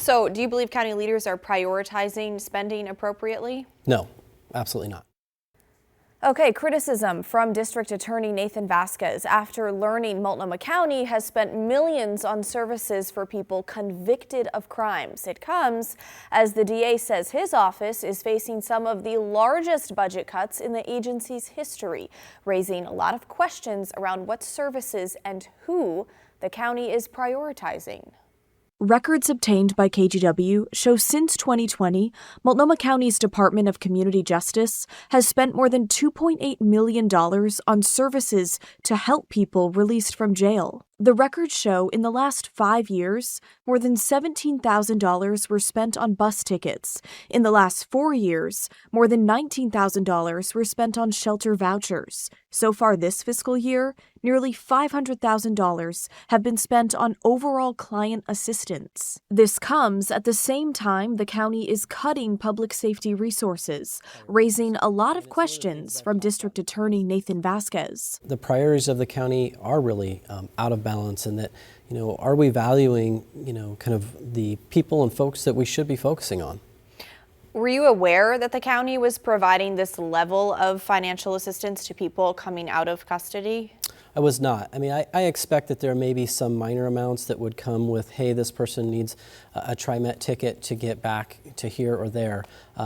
So do you believe county leaders are prioritizing spending appropriately? No, absolutely not. Okay, criticism from District Attorney Nathan Vasquez after learning Multnomah County has spent millions on services for people convicted of crimes. It comes as the DA says his office is facing some of the largest budget cuts in the agency's history, raising a lot of questions around what services and who the county is prioritizing. Records obtained by KGW show since 2020, Multnomah County's Department of Community Justice has spent more than $2.8 million on services to help people released from jail. The records show in the last 5 years, more than $17,000 were spent on bus tickets. In the last 4 years, more than $19,000 were spent on shelter vouchers. So far this fiscal year, nearly $500,000 have been spent on overall client assistance. This comes at the same time the county is cutting public safety resources, raising a lot of questions from District Attorney Nathan Vasquez. The priorities of the county are really out of balance, in that, are we valuing, kind of the people and folks that we should be focusing on? Were you aware that the county was providing this level of financial assistance to people coming out of custody? I was not. I mean, I expect that there may be some minor amounts that would come with, hey, this person needs a TriMet ticket to get back to here or there.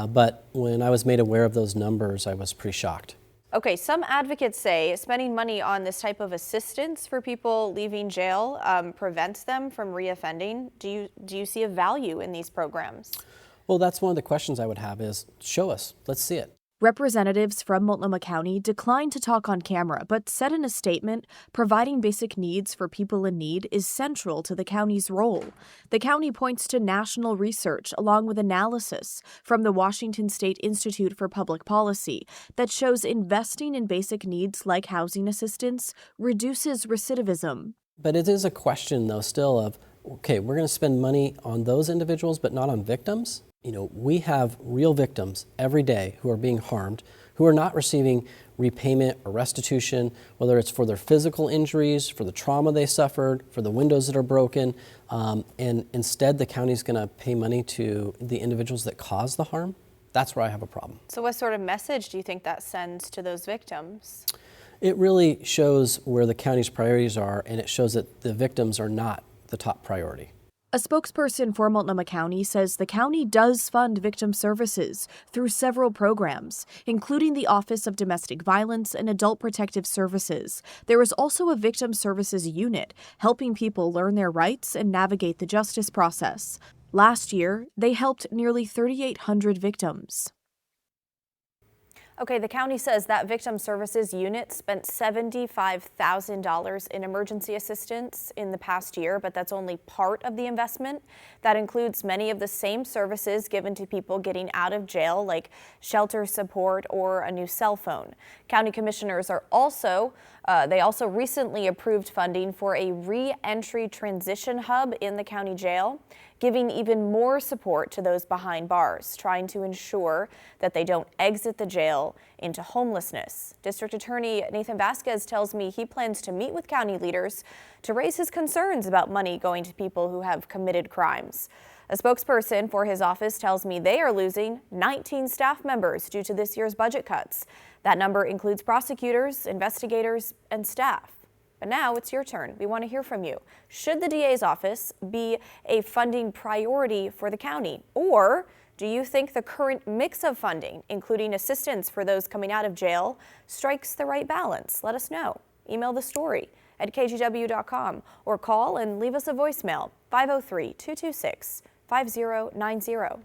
But when I was made aware of those numbers, I was pretty shocked. Okay, some advocates say spending money on this type of assistance for people leaving jail prevents them from reoffending. Do you see a value in these programs? Well, that's one of the questions I would have is, show us. Let's see it. Representatives from Multnomah County declined to talk on camera, but said in a statement, providing basic needs for people in need is central to the county's role. The county points to national research along with analysis from the Washington State Institute for Public Policy that shows investing in basic needs like housing assistance reduces recidivism. But it is a question, though, still of, okay, we're going to spend money on those individuals, but not on victims. We have real victims every day who are being harmed, who are not receiving repayment or restitution, whether it's for their physical injuries, for the trauma they suffered, for the windows that are broken, and instead the county's going to pay money to the individuals that caused the harm. That's where I have a problem. So what sort of message do you think that sends to those victims? It really shows where the county's priorities are, and it shows that the victims are not the top priority. A spokesperson for Multnomah County says the county does fund victim services through several programs, including the Office of Domestic Violence and Adult Protective Services. There is also a victim services unit helping people learn their rights and navigate the justice process. Last year, they helped nearly 3,800 victims. Okay, the county says that victim services unit spent $75,000 in emergency assistance in the past year, but that's only part of the investment. That includes many of the same services given to people getting out of jail, like shelter support or a new cell phone. County commissioners are also recently approved funding for a reentry transition hub in the county jail, giving even more support to those behind bars, trying to ensure that they don't exit the jail into homelessness. District Attorney Nathan Vasquez tells me he plans to meet with county leaders to raise his concerns about money going to people who have committed crimes. A spokesperson for his office tells me they are losing 19 staff members due to this year's budget cuts. That number includes prosecutors, investigators, and staff. But now it's your turn. We want to hear from you. Should the DA's office be a funding priority for the county? Or do you think the current mix of funding, including assistance for those coming out of jail, strikes the right balance? Let us know. Email the story at kgw.com or call and leave us a voicemail, 503-226-5090.